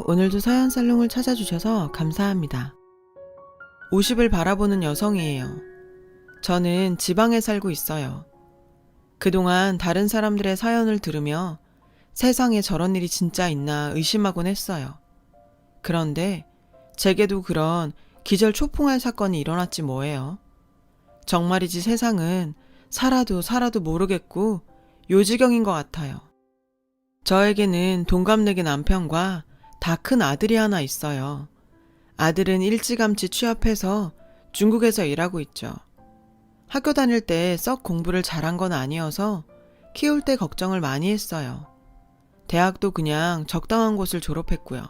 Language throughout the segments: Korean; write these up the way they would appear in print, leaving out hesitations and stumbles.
안녕하세요. 오늘도 서연살롱을 찾아주셔서 감사합니다. 50을 바라보는 여성이에요. 저는 지방에 살고 있어요. 그동안 다른 사람들의 사연을 들으며 세상에 저런 일이 진짜 있나 의심하곤 했어요. 그런데 제게도 그런 기절 초풍할 사건이 일어났지 뭐예요. 정말이지 세상은 살아도 모르겠고 요지경인 것 같아요. 저에게는 동갑내기 남편과 다 큰 아들이 하나 있어요. 아들은 일찌감치 취업해서 중국에서 일하고 있죠. 학교 다닐 때 썩 공부를 잘한 건 아니어서 키울 때 걱정을 많이 했어요. 대학도 그냥 적당한 곳을 졸업했고요.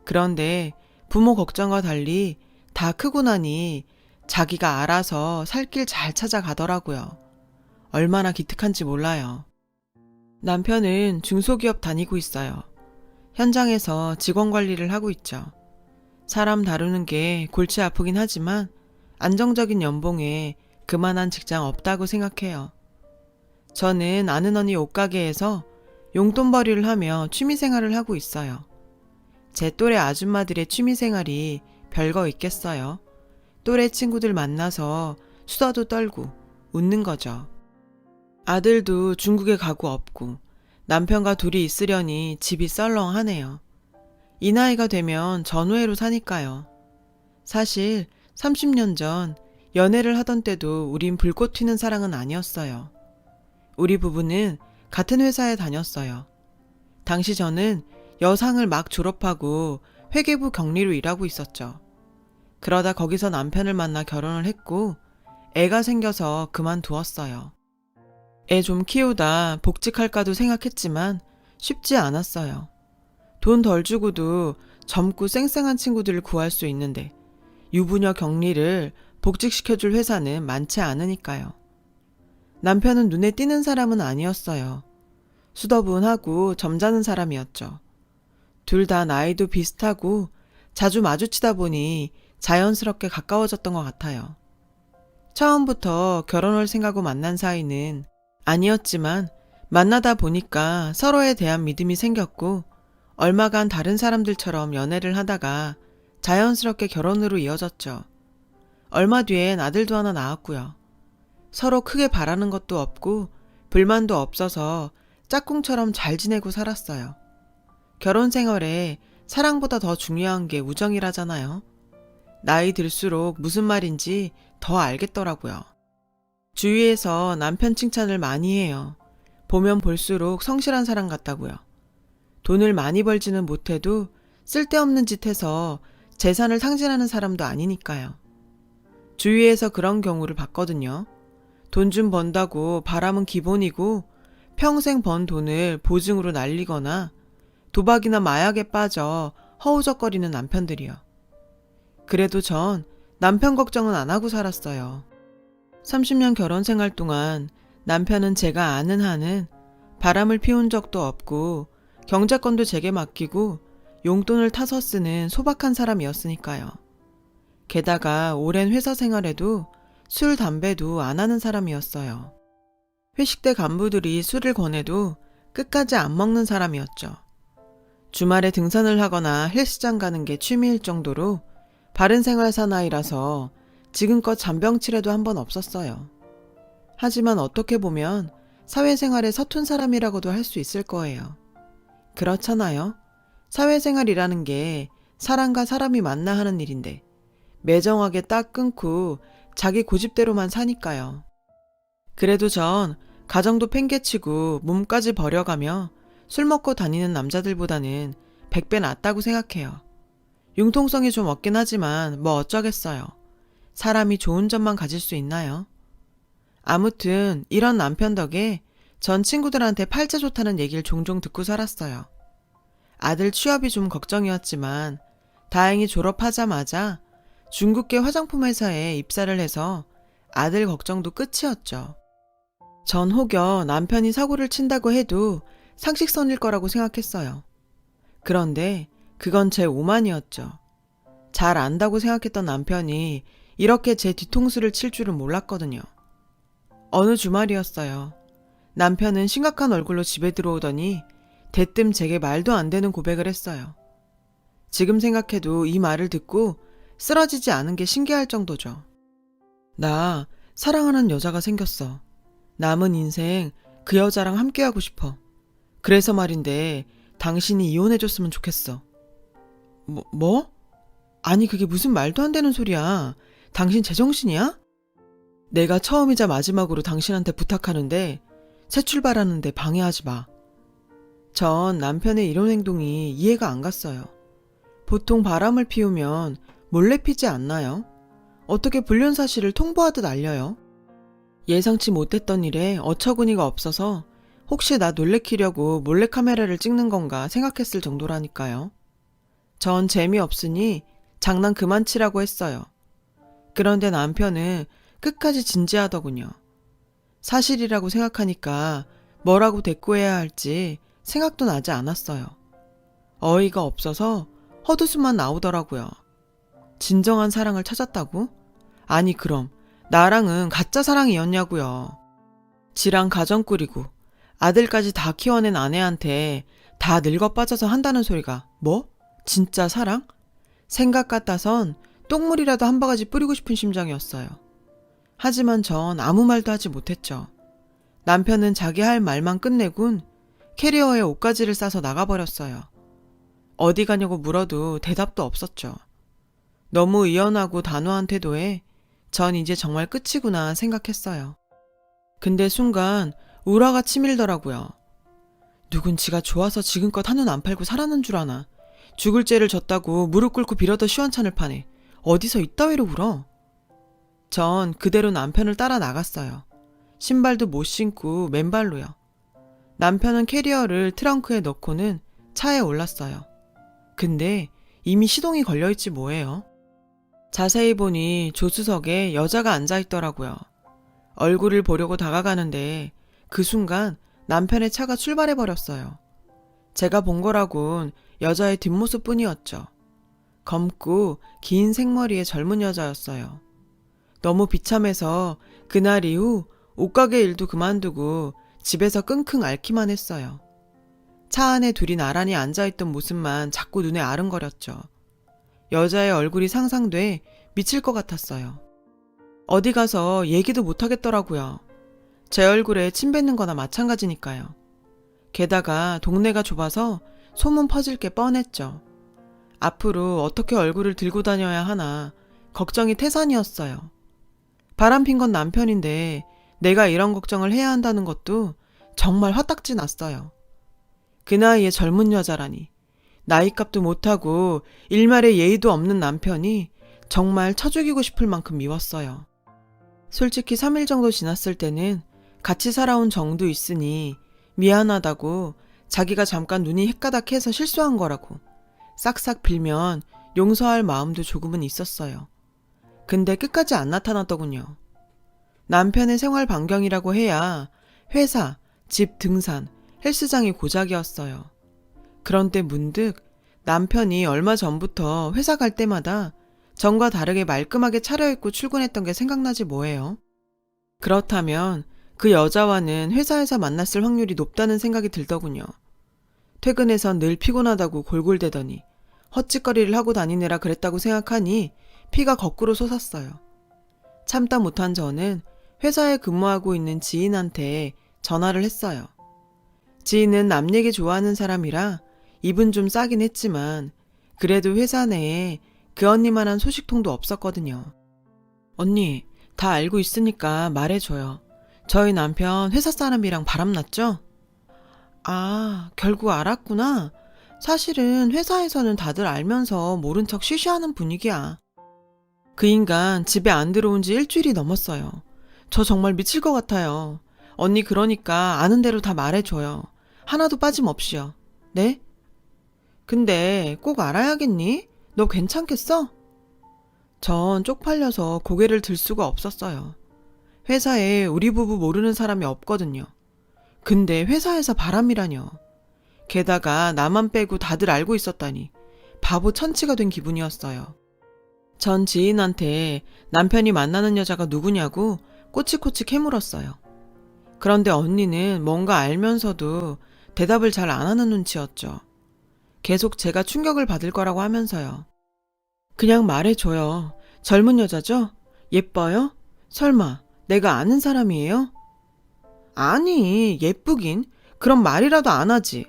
그런데 부모 걱정과 달리 다 크고 나니 자기가 알아서 살 길 잘 찾아가더라고요. 얼마나 기특한지 몰라요. 남편은 중소기업 다니고 있어요. 현장에서 직원 관리를 하고 있죠. 사람 다루는 게 골치 아프긴 하지만 안정적인 연봉에 그만한 직장 없다고 생각해요. 저는 아는 언니 옷가게에서 용돈벌이를 하며 취미생활을 하고 있어요. 제 또래 아줌마들의 취미생활이 별거 있겠어요. 또래 친구들 만나서 수다도 떨고 웃는 거죠. 아들도 중국에 가고 없고 남편과 둘이 있으려니 집이 썰렁하네요. 이 나이가 되면 전우회로 사니까요. 사실 30년 전 연애를 하던 때도 우린 불꽃 튀는 사랑은 아니었어요. 우리 부부는 같은 회사에 다녔어요. 당시 저는 여상을 막 졸업하고 회계부 경리로 일하고 있었죠. 그러다 거기서 남편을 만나 결혼을 했고 애가 생겨서 그만두었어요. 애 좀 키우다 복직할까도 생각했지만 쉽지 않았어요. 돈 덜 주고도 젊고 쌩쌩한 친구들을 구할 수 있는데 유부녀 격리를 복직시켜줄 회사는 많지 않으니까요. 남편은 눈에 띄는 사람은 아니었어요. 수더분하고 점잖은 사람이었죠. 둘 다 나이도 비슷하고 자주 마주치다 보니 자연스럽게 가까워졌던 것 같아요. 처음부터 결혼을 생각하고 만난 사이는 아니었지만 만나다 보니까 서로에 대한 믿음이 생겼고 얼마간 다른 사람들처럼 연애를 하다가 자연스럽게 결혼으로 이어졌죠. 얼마 뒤엔 아들도 하나 낳았고요. 서로 크게 바라는 것도 없고 불만도 없어서 짝꿍처럼 잘 지내고 살았어요. 결혼 생활에 사랑보다 더 중요한 게 우정이라잖아요. 나이 들수록 무슨 말인지 더 알겠더라고요. 주위에서 남편 칭찬을 많이 해요. 보면 볼수록 성실한 사람 같다고요. 돈을 많이 벌지는 못해도 쓸데없는 짓 해서 재산을 상실하는 사람도 아니니까요. 주위에서 그런 경우를 봤거든요. 돈 좀 번다고 바람은 기본이고 평생 번 돈을 보증으로 날리거나 도박이나 마약에 빠져 허우적거리는 남편들이요. 그래도 전 남편 걱정은 안 하고 살았어요. 30년 결혼 생활 동안 남편은 제가 아는 한은 바람을 피운 적도 없고 경제권도 제게 맡기고 용돈을 타서 쓰는 소박한 사람이었으니까요. 게다가 오랜 회사 생활에도 술, 담배도 안 하는 사람이었어요. 회식 때 간부들이 술을 권해도 끝까지 안 먹는 사람이었죠. 주말에 등산을 하거나 헬스장 가는 게 취미일 정도로 바른 생활 사나이라서 지금껏 잔병치레도 한 번 없었어요. 하지만 어떻게 보면 사회생활에 서툰 사람이라고도 할 수 있을 거예요. 그렇잖아요. 사회생활이라는 게 사람과 사람이 만나 하는 일인데 매정하게 딱 끊고 자기 고집대로만 사니까요. 그래도 전 가정도 팽개치고 몸까지 버려가며 술 먹고 다니는 남자들보다는 100배 낫다고 생각해요. 융통성이 좀 없긴 하지만 뭐 어쩌겠어요. 사람이 좋은 점만 가질 수 있나요? 아무튼 이런 남편 덕에 전 친구들한테 팔자 좋다는 얘기를 종종 듣고 살았어요. 아들 취업이 좀 걱정이었지만 다행히 졸업하자마자 중국계 화장품 회사에 입사를 해서 아들 걱정도 끝이었죠. 전 혹여 남편이 사고를 친다고 해도 상식선일 거라고 생각했어요. 그런데 그건 제 오만이었죠. 잘 안다고 생각했던 남편이 이렇게 제 뒤통수를 칠 줄은 몰랐거든요. 어느 주말이었어요. 남편은 심각한 얼굴로 집에 들어오더니 대뜸 제게 말도 안 되는 고백을 했어요. 지금 생각해도 이 말을 듣고 쓰러지지 않은 게 신기할 정도죠. 나 사랑하는 여자가 생겼어. 남은 인생 그 여자랑 함께하고 싶어. 그래서 말인데 당신이 이혼해줬으면 좋겠어. 뭐? 아니 그게 무슨 말도 안 되는 소리야. 당신 제정신이야? 내가 처음이자 마지막으로 당신한테 부탁하는데 새 출발하는데 방해하지 마. 전 남편의 이런 행동이 이해가 안 갔어요. 보통 바람을 피우면 몰래 피지 않나요? 어떻게 불륜 사실을 통보하듯 알려요? 예상치 못했던 일에 어처구니가 없어서 혹시 나 놀래키려고 몰래카메라를 찍는 건가 생각했을 정도라니까요. 전 재미없으니 장난 그만 치라고 했어요. 그런데 남편은 끝까지 진지하더군요. 사실이라고 생각하니까 뭐라고 대꾸해야 할지 생각도 나지 않았어요. 어이가 없어서 헛웃음만 나오더라고요. 진정한 사랑을 찾았다고? 아니 그럼 나랑은 가짜 사랑이었냐고요. 지랑 가정 꾸리고 아들까지 다 키워낸 아내한테 다 늙어 빠져서 한다는 소리가 뭐? 진짜 사랑? 생각 같아선 똥물이라도 한 바가지 뿌리고 싶은 심정이었어요. 하지만 전 아무 말도 하지 못했죠. 남편은 자기 할 말만 끝내곤 캐리어에 옷가지를 싸서 나가버렸어요. 어디 가냐고 물어도 대답도 없었죠. 너무 의연하고 단호한 태도에 전 이제 정말 끝이구나 생각했어요. 근데 순간 울화가 치밀더라고요. 누군 지가 좋아서 지금껏 한눈 안 팔고 살았는 줄 아나. 죽을 죄를 졌다고 무릎 꿇고 빌어도 시원찮을 판에 어디서 이따위로 울어. 전 그대로 남편을 따라 나갔어요. 신발도 못 신고 맨발로요. 남편은 캐리어를 트렁크에 넣고는 차에 올랐어요. 근데 이미 시동이 걸려있지 뭐예요. 자세히 보니 조수석에 여자가 앉아있더라고요. 얼굴을 보려고 다가가는데 그 순간 남편의 차가 출발해버렸어요. 제가 본 거라곤 여자의 뒷모습뿐이었죠. 검고 긴 생머리의 젊은 여자였어요. 너무 비참해서 그날 이후 옷가게 일도 그만두고 집에서 끙끙 앓기만 했어요. 차 안에 둘이 나란히 앉아있던 모습만 자꾸 눈에 아른거렸죠. 여자의 얼굴이 상상돼 미칠 것 같았어요. 어디 가서 얘기도 못하겠더라고요. 제 얼굴에 침 뱉는 거나 마찬가지니까요. 게다가 동네가 좁아서 소문 퍼질 게 뻔했죠. 앞으로 어떻게 얼굴을 들고 다녀야 하나 걱정이 태산이었어요. 바람핀 건 남편인데 내가 이런 걱정을 해야 한다는 것도 정말 화딱지 났어요. 그 나이에 젊은 여자라니. 나이값도 못하고 일말의 예의도 없는 남편이 정말 쳐 죽이고 싶을 만큼 미웠어요. 솔직히 3일 정도 지났을 때는 같이 살아온 정도 있으니 미안하다고 자기가 잠깐 눈이 헷가닥해서 실수한 거라고 싹싹 빌면 용서할 마음도 조금은 있었어요. 근데 끝까지 안 나타났더군요. 남편의 생활 반경이라고 해야 회사, 집 등산, 헬스장이 고작이었어요. 그런데 문득 남편이 얼마 전부터 회사 갈 때마다 전과 다르게 말끔하게 차려입고 출근했던 게 생각나지 뭐예요. 그렇다면 그 여자와는 회사에서 만났을 확률이 높다는 생각이 들더군요. 퇴근해선 늘 피곤하다고 골골대더니 헛짓거리를 하고 다니느라 그랬다고 생각하니 피가 거꾸로 솟았어요. 참다 못한 저는 회사에 근무하고 있는 지인한테 전화를 했어요. 지인은 남 얘기 좋아하는 사람이라 입은 좀 싸긴 했지만 그래도 회사 내에 그 언니만한 소식통도 없었거든요. 언니, 다 알고 있으니까 말해줘요. 저희 남편 회사 사람이랑 바람났죠? 아, 결국 알았구나. 사실은 회사에서는 다들 알면서 모른 척 쉬쉬하는 분위기야. 그 인간 집에 안 들어온 지 일주일이 넘었어요. 저 정말 미칠 것 같아요. 언니 그러니까 아는 대로 다 말해줘요. 하나도 빠짐없이요. 네? 근데 꼭 알아야겠니? 너 괜찮겠어? 전 쪽팔려서 고개를 들 수가 없었어요. 회사에 우리 부부 모르는 사람이 없거든요. 근데 회사에서 바람이라뇨. 게다가 나만 빼고 다들 알고 있었다니 바보 천치가 된 기분이었어요. 전 지인한테 남편이 만나는 여자가 누구냐고 꼬치꼬치 캐물었어요. 그런데 언니는 뭔가 알면서도 대답을 잘 안 하는 눈치였죠. 계속 제가 충격을 받을 거라고 하면서요. 그냥 말해줘요. 젊은 여자죠? 예뻐요? 설마 내가 아는 사람이에요? 아니, 예쁘긴. 그럼 말이라도 안 하지.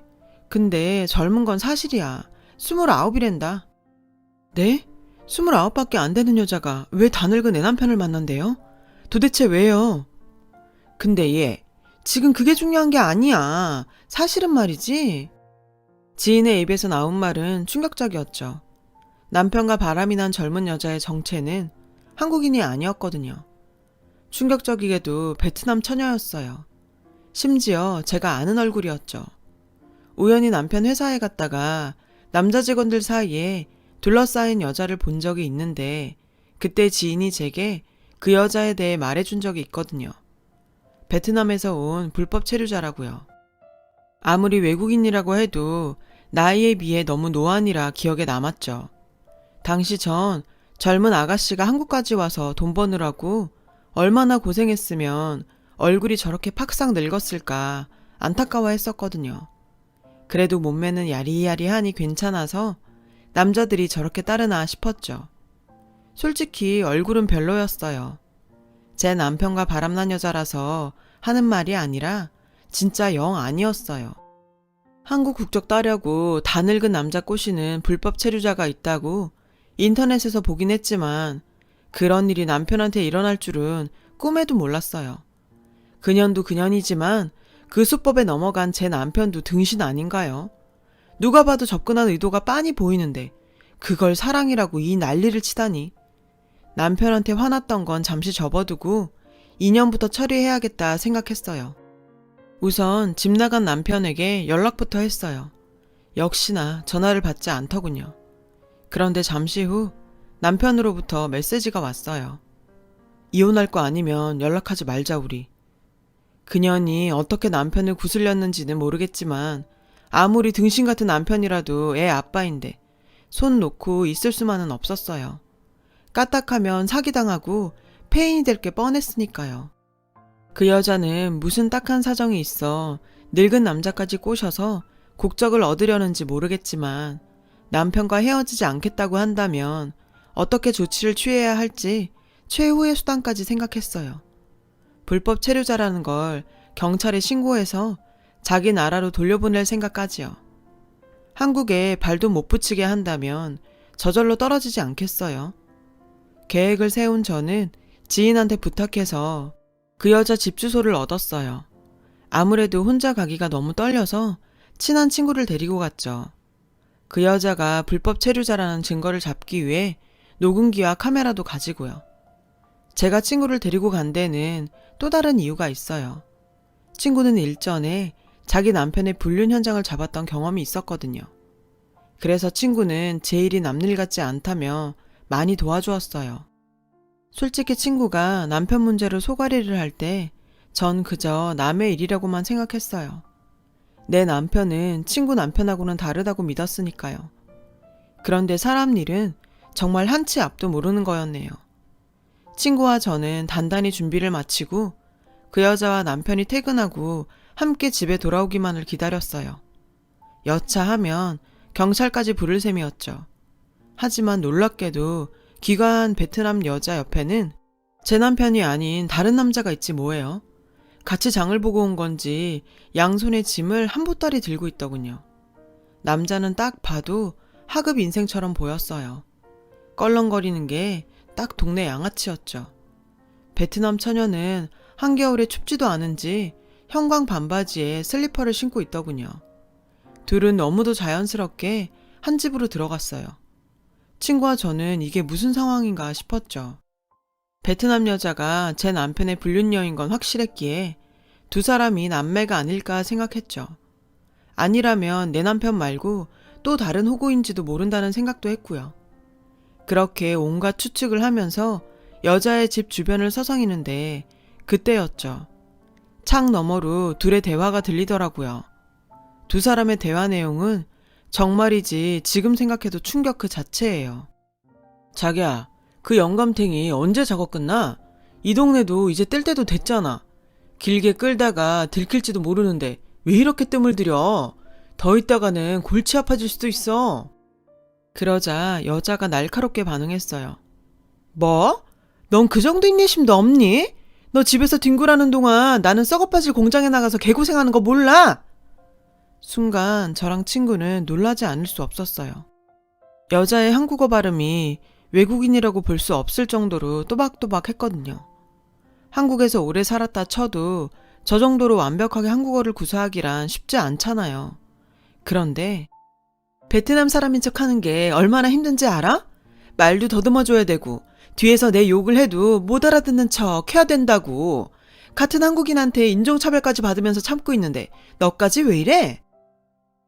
근데 젊은 건 사실이야. 29이란다. 네? 29밖에 안 되는 여자가 왜 다 늙은 내 남편을 만난대요? 도대체 왜요? 근데 얘, 지금 그게 중요한 게 아니야. 사실은 말이지. 지인의 입에서 나온 말은 충격적이었죠. 남편과 바람이 난 젊은 여자의 정체는 한국인이 아니었거든요. 충격적이게도 베트남 처녀였어요. 심지어 제가 아는 얼굴이었죠. 우연히 남편 회사에 갔다가 남자 직원들 사이에 둘러싸인 여자를 본 적이 있는데 그때 지인이 제게 그 여자에 대해 말해준 적이 있거든요. 베트남에서 온 불법 체류자라고요. 아무리 외국인이라고 해도 나이에 비해 너무 노안이라 기억에 남았죠. 당시 전 젊은 아가씨가 한국까지 와서 돈 버느라고 얼마나 고생했으면 얼굴이 저렇게 팍싹 늙었을까 안타까워했었거든요. 그래도 몸매는 야리야리하니 괜찮아서 남자들이 저렇게 따르나 싶었죠. 솔직히 얼굴은 별로였어요. 제 남편과 바람난 여자라서 하는 말이 아니라 진짜 영 아니었어요. 한국 국적 따려고 다 늙은 남자 꼬시는 불법 체류자가 있다고 인터넷에서 보긴 했지만 그런 일이 남편한테 일어날 줄은 꿈에도 몰랐어요. 그년도 그년이지만 그 수법에 넘어간 제 남편도 등신 아닌가요? 누가 봐도 접근한 의도가 빤히 보이는데 그걸 사랑이라고 이 난리를 치다니. 남편한테 화났던 건 잠시 접어두고 2년부터 처리해야겠다 생각했어요. 우선 집 나간 남편에게 연락부터 했어요. 역시나 전화를 받지 않더군요. 그런데 잠시 후 남편으로부터 메시지가 왔어요. 이혼할 거 아니면 연락하지 말자 우리. 그년이 어떻게 남편을 구슬렸는지는 모르겠지만 아무리 등신 같은 남편이라도 애 아빠인데 손 놓고 있을 수만은 없었어요. 까딱하면 사기당하고 폐인이 될 게 뻔했으니까요. 그 여자는 무슨 딱한 사정이 있어 늙은 남자까지 꼬셔서 국적을 얻으려는지 모르겠지만 남편과 헤어지지 않겠다고 한다면 어떻게 조치를 취해야 할지 최후의 수단까지 생각했어요. 불법 체류자라는 걸 경찰에 신고해서 자기 나라로 돌려보낼 생각까지요. 한국에 발도 못 붙이게 한다면 저절로 떨어지지 않겠어요. 계획을 세운 저는 지인한테 부탁해서 그 여자 집 주소를 얻었어요. 아무래도 혼자 가기가 너무 떨려서 친한 친구를 데리고 갔죠. 그 여자가 불법 체류자라는 증거를 잡기 위해 녹음기와 카메라도 가지고요. 제가 친구를 데리고 간 데는 또 다른 이유가 있어요. 친구는 일전에 자기 남편의 불륜 현장을 잡았던 경험이 있었거든요. 그래서 친구는 제 일이 남일 같지 않다며 많이 도와주었어요. 솔직히 친구가 남편 문제로 소가리를 할 때 전 그저 남의 일이라고만 생각했어요. 내 남편은 친구 남편하고는 다르다고 믿었으니까요. 그런데 사람 일은 정말 한치 앞도 모르는 거였네요. 친구와 저는 단단히 준비를 마치고 그 여자와 남편이 퇴근하고 함께 집에 돌아오기만을 기다렸어요. 여차하면 경찰까지 부를 셈이었죠. 하지만 놀랍게도 귀가한 베트남 여자 옆에는 제 남편이 아닌 다른 남자가 있지 뭐예요. 같이 장을 보고 온 건지 양손에 짐을 한 보따리 들고 있더군요. 남자는 딱 봐도 하급 인생처럼 보였어요. 껄렁거리는 게 딱 동네 양아치였죠. 베트남 처녀는 한겨울에 춥지도 않은지 형광 반바지에 슬리퍼를 신고 있더군요. 둘은 너무도 자연스럽게 한 집으로 들어갔어요. 친구와 저는 이게 무슨 상황인가 싶었죠. 베트남 여자가 제 남편의 불륜녀인 건 확실했기에 두 사람이 남매가 아닐까 생각했죠. 아니라면 내 남편 말고 또 다른 호구인지도 모른다는 생각도 했고요. 그렇게 온갖 추측을 하면서 여자의 집 주변을 서성이는데 그때였죠. 창 너머로 둘의 대화가 들리더라고요. 두 사람의 대화 내용은 정말이지 지금 생각해도 충격 그 자체예요. 자기야, 그 영감탱이 언제 작업 끝나? 이 동네도 이제 뜰 때도 됐잖아. 길게 끌다가 들킬지도 모르는데 왜 이렇게 뜸을 들여? 더 있다가는 골치 아파질 수도 있어. 그러자 여자가 날카롭게 반응했어요. 뭐? 넌 그 정도 인내심도 없니? 너 집에서 뒹굴하는 동안 나는 썩어빠질 공장에 나가서 개고생하는 거 몰라? 순간 저랑 친구는 놀라지 않을 수 없었어요. 여자의 한국어 발음이 외국인이라고 볼 수 없을 정도로 또박또박 했거든요. 한국에서 오래 살았다 쳐도 저 정도로 완벽하게 한국어를 구사하기란 쉽지 않잖아요. 그런데 베트남 사람인 척 하는 게 얼마나 힘든지 알아? 말도 더듬어줘야 되고 뒤에서 내 욕을 해도 못 알아듣는 척 해야 된다고. 같은 한국인한테 인종차별까지 받으면서 참고 있는데 너까지 왜 이래?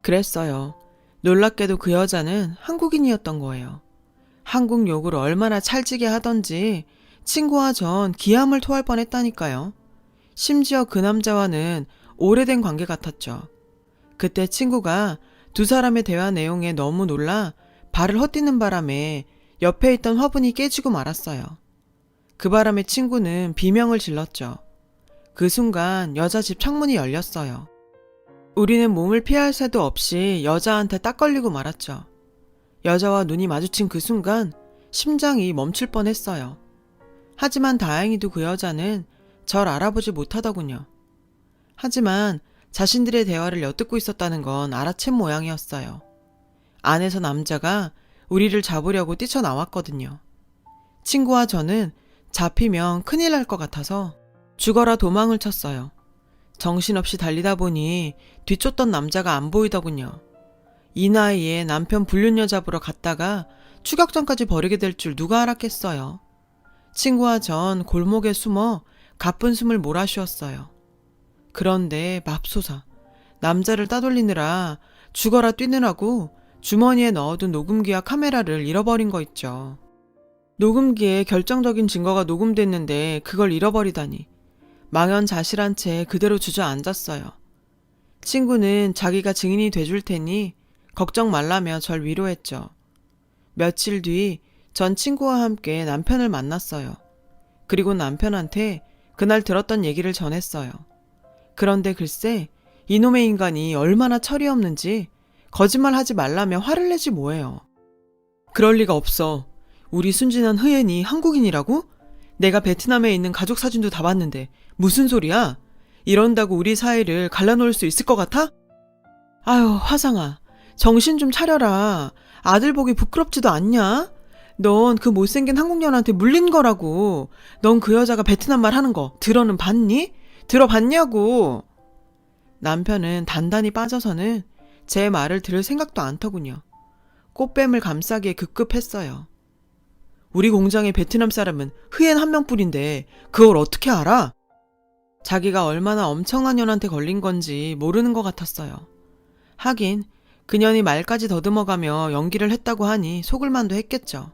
그랬어요. 놀랍게도 그 여자는 한국인이었던 거예요. 한국 욕을 얼마나 찰지게 하던지 친구와 전 기함을 토할 뻔했다니까요. 심지어 그 남자와는 오래된 관계 같았죠. 그때 친구가 두 사람의 대화 내용에 너무 놀라 발을 헛디는 바람에 옆에 있던 화분이 깨지고 말았어요. 그 바람에 친구는 비명을 질렀죠. 그 순간 여자 집 창문이 열렸어요. 우리는 몸을 피할 새도 없이 여자한테 딱 걸리고 말았죠. 여자와 눈이 마주친 그 순간 심장이 멈출 뻔했어요. 하지만 다행히도 그 여자는 절 알아보지 못하더군요. 하지만 자신들의 대화를 엿듣고 있었다는 건 알아챈 모양이었어요. 안에서 남자가 우리를 잡으려고 뛰쳐나왔거든요. 친구와 저는 잡히면 큰일 날 것 같아서 죽어라 도망을 쳤어요. 정신없이 달리다 보니 뒤쫓던 남자가 안 보이더군요. 이 나이에 남편 불륜녀 잡으러 갔다가 추격전까지 벌이게 될 줄 누가 알았겠어요. 친구와 전 골목에 숨어 가쁜 숨을 몰아쉬었어요. 그런데 맙소사, 남자를 따돌리느라 죽어라 뛰느라고 주머니에 넣어둔 녹음기와 카메라를 잃어버린 거 있죠. 녹음기에 결정적인 증거가 녹음됐는데 그걸 잃어버리다니. 망연자실한 채 그대로 주저앉았어요. 친구는 자기가 증인이 돼줄 테니 걱정 말라며 절 위로했죠. 며칠 뒤 전 친구와 함께 남편을 만났어요. 그리고 남편한테 그날 들었던 얘기를 전했어요. 그런데 글쎄 이놈의 인간이 얼마나 철이 없는지 거짓말하지 말라며 화를 내지 뭐예요. 그럴 리가 없어. 우리 순진한 흐엔이 한국인이라고? 내가 베트남에 있는 가족 사진도 다 봤는데 무슨 소리야? 이런다고 우리 사이를 갈라놓을 수 있을 것 같아? 아유, 화상아. 정신 좀 차려라. 아들 보기 부끄럽지도 않냐? 넌 그 못생긴 한국년한테 물린 거라고. 넌 그 여자가 베트남 말 하는 거 들어는 봤니? 들어봤냐고. 남편은 단단히 빠져서는 제 말을 들을 생각도 않더군요. 꽃뱀을 감싸기에 급급했어요. 우리 공장의 베트남 사람은 흐엔 한 명뿐인데 그걸 어떻게 알아? 자기가 얼마나 엄청난 년한테 걸린 건지 모르는 것 같았어요. 하긴 그년이 말까지 더듬어가며 연기를 했다고 하니 속을 만도 했겠죠.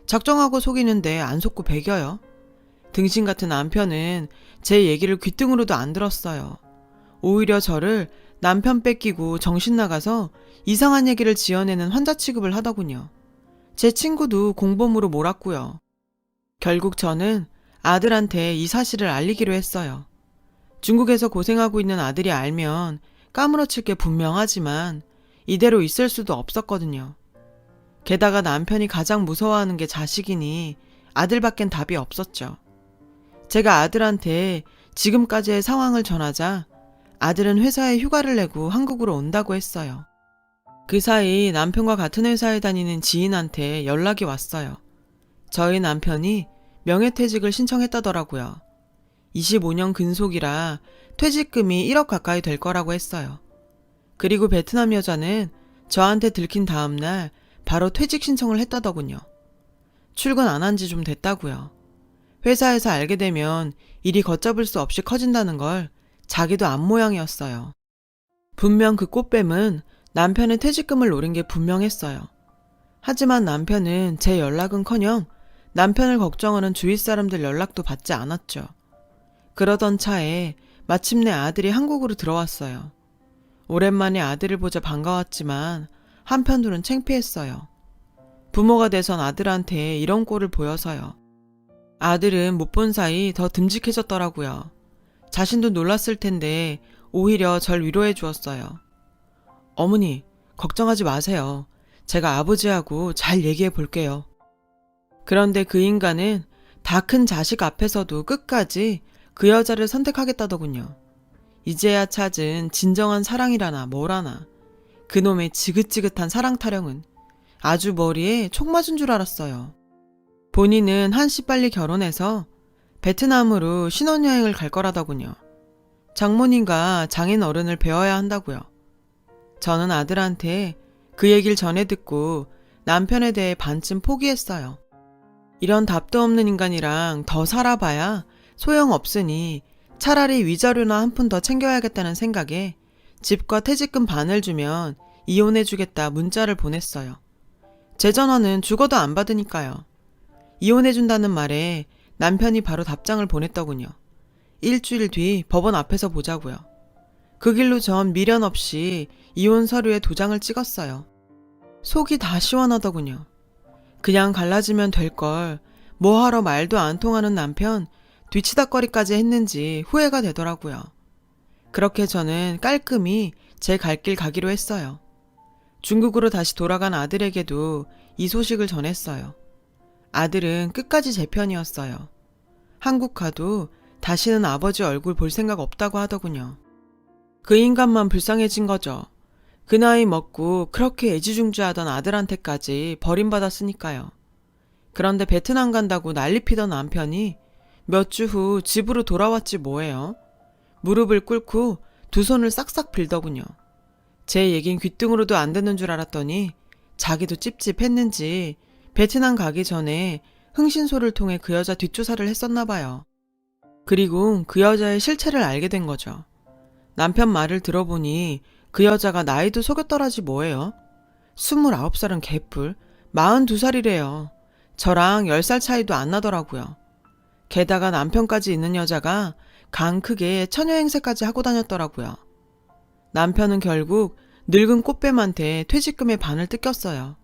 작정하고 속이는데 안 속고 배겨요. 등신 같은 남편은 제 얘기를 귓등으로도 안 들었어요. 오히려 저를 남편 뺏기고 정신 나가서 이상한 얘기를 지어내는 환자 취급을 하더군요. 제 친구도 공범으로 몰았고요. 결국 저는 아들한테 이 사실을 알리기로 했어요. 중국에서 고생하고 있는 아들이 알면 까무러칠 게 분명하지만 이대로 있을 수도 없었거든요. 게다가 남편이 가장 무서워하는 게 자식이니 아들밖엔 답이 없었죠. 제가 아들한테 지금까지의 상황을 전하자 아들은 회사에 휴가를 내고 한국으로 온다고 했어요. 그 사이 남편과 같은 회사에 다니는 지인한테 연락이 왔어요. 저희 남편이 명예퇴직을 신청했다더라고요. 25년 근속이라 퇴직금이 1억 가까이 될 거라고 했어요. 그리고 베트남 여자는 저한테 들킨 다음날 바로 퇴직 신청을 했다더군요. 출근 안 한 지 좀 됐다고요. 회사에서 알게 되면 일이 걷잡을 수 없이 커진다는 걸 자기도 안 모양이었어요. 분명 그 꽃뱀은 남편의 퇴직금을 노린 게 분명했어요. 하지만 남편은 제 연락은커녕 남편을 걱정하는 주위 사람들 연락도 받지 않았죠. 그러던 차에 마침내 아들이 한국으로 들어왔어요. 오랜만에 아들을 보자 반가웠지만 한편으론 창피했어요. 부모가 돼선 아들한테 이런 꼴을 보여서요. 아들은 못 본 사이 더 듬직해졌더라고요. 자신도 놀랐을 텐데 오히려 절 위로해 주었어요. 어머니, 걱정하지 마세요. 제가 아버지하고 잘 얘기해 볼게요. 그런데 그 인간은 다 큰 자식 앞에서도 끝까지 그 여자를 선택하겠다더군요. 이제야 찾은 진정한 사랑이라나 뭐라나. 그놈의 지긋지긋한 사랑 타령은 아주 머리에 총 맞은 줄 알았어요. 본인은 한시 빨리 결혼해서 베트남으로 신혼여행을 갈 거라더군요. 장모님과 장인 어른을 배워야 한다고요. 저는 아들한테 그 얘기를 전해 듣고 남편에 대해 반쯤 포기했어요. 이런 답도 없는 인간이랑 더 살아봐야 소용없으니 차라리 위자료나 한 푼 더 챙겨야겠다는 생각에 집과 퇴직금 반을 주면 이혼해주겠다 문자를 보냈어요. 제 전화는 죽어도 안 받으니까요. 이혼해준다는 말에 남편이 바로 답장을 보냈더군요. 일주일 뒤 법원 앞에서 보자고요. 그 길로 전 미련 없이 이혼 서류에 도장을 찍었어요. 속이 다 시원하더군요. 그냥 갈라지면 될 걸 뭐하러 말도 안 통하는 남편 뒤치다꺼리까지 했는지 후회가 되더라고요. 그렇게 저는 깔끔히 제 갈 길 가기로 했어요. 중국으로 다시 돌아간 아들에게도 이 소식을 전했어요. 아들은 끝까지 제 편이었어요. 한국 가도 다시는 아버지 얼굴 볼 생각 없다고 하더군요. 그 인간만 불쌍해진 거죠. 그 나이 먹고 그렇게 애지중지하던 아들한테까지 버림받았으니까요. 그런데 베트남 간다고 난리 피던 남편이 몇 주 후 집으로 돌아왔지 뭐예요. 무릎을 꿇고 두 손을 싹싹 빌더군요. 제 얘긴 귓등으로도 안 듣는 줄 알았더니 자기도 찝찝했는지 베트남 가기 전에 흥신소를 통해 그 여자 뒷조사를 했었나 봐요. 그리고 그 여자의 실체를 알게 된 거죠. 남편 말을 들어보니 그 여자가 나이도 속였더라지 뭐예요. 29살은 개뿔, 42살이래요. 저랑 10살 차이도 안 나더라고요. 게다가 남편까지 있는 여자가 강 크게 처녀행세까지 하고 다녔더라고요. 남편은 결국 늙은 꽃뱀한테 퇴직금의 반을 뜯겼어요.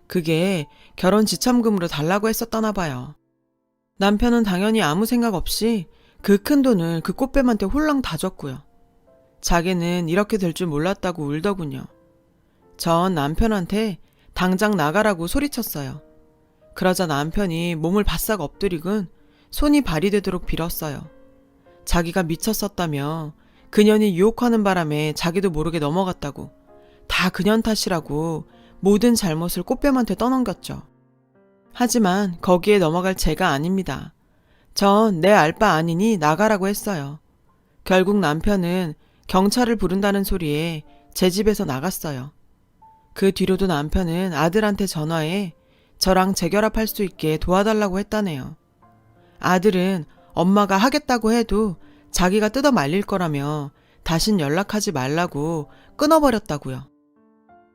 그게 결혼 지참금으로 달라고 했었다나 봐요. 남편은 당연히 아무 생각 없이 그 큰 돈을 그 꽃뱀한테 홀랑 다 줬고요. 자기는 이렇게 될 줄 몰랐다고 울더군요. 전 남편한테 당장 나가라고 소리쳤어요. 그러자 남편이 몸을 바싹 엎드리곤 손이 발이 되도록 빌었어요. 자기가 미쳤었다며 그년이 유혹하는 바람에 자기도 모르게 넘어갔다고, 다 그년 탓이라고 모든 잘못을 꽃뱀한테 떠넘겼죠. 하지만 거기에 넘어갈 제가 아닙니다. 전 내 알 바 아니니 나가라고 했어요. 결국 남편은 경찰을 부른다는 소리에 제 집에서 나갔어요. 그 뒤로도 남편은 아들한테 전화해 저랑 재결합할 수 있게 도와달라고 했다네요. 아들은 엄마가 하겠다고 해도 자기가 뜯어 말릴 거라며 다신 연락하지 말라고 끊어버렸다고요.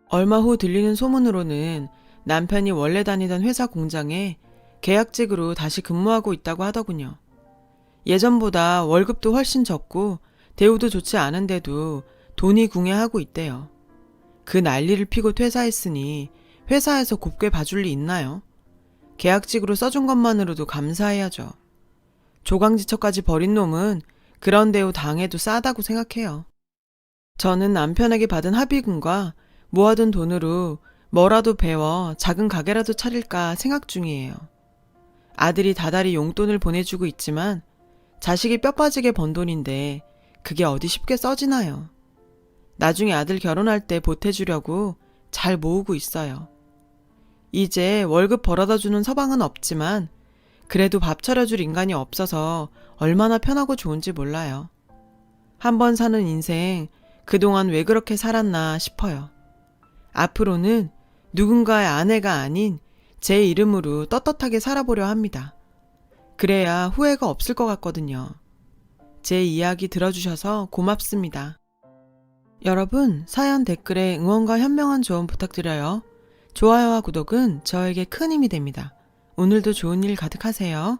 얼마 후 들리는 소문으로는 남편이 원래 다니던 회사 공장에 계약직으로 다시 근무하고 있다고 하더군요. 예전보다 월급도 훨씬 적고 대우도 좋지 않은데도 돈이 궁해하고 있대요. 그 난리를 피고 퇴사했으니 회사에서 곱게 봐줄 리 있나요? 계약직으로 써준 것만으로도 감사해야죠. 조강지처까지 버린 놈은 그런 대우 당해도 싸다고 생각해요. 저는 남편에게 받은 합의금과 모아둔 돈으로 뭐라도 배워 작은 가게라도 차릴까 생각 중이에요. 아들이 다달이 용돈을 보내주고 있지만 자식이 뼈 빠지게 번 돈인데 그게 어디 쉽게 써지나요? 나중에 아들 결혼할 때 보태주려고 잘 모으고 있어요. 이제 월급 벌어다 주는 서방은 없지만 그래도 밥 차려줄 인간이 없어서 얼마나 편하고 좋은지 몰라요. 한 번 사는 인생 그동안 왜 그렇게 살았나 싶어요. 앞으로는 누군가의 아내가 아닌 제 이름으로 떳떳하게 살아보려 합니다. 그래야 후회가 없을 것 같거든요. 제 이야기 들어주셔서 고맙습니다. 여러분, 사연 댓글에 응원과 현명한 조언 부탁드려요. 좋아요와 구독은 저에게 큰 힘이 됩니다. 오늘도 좋은 일 가득하세요.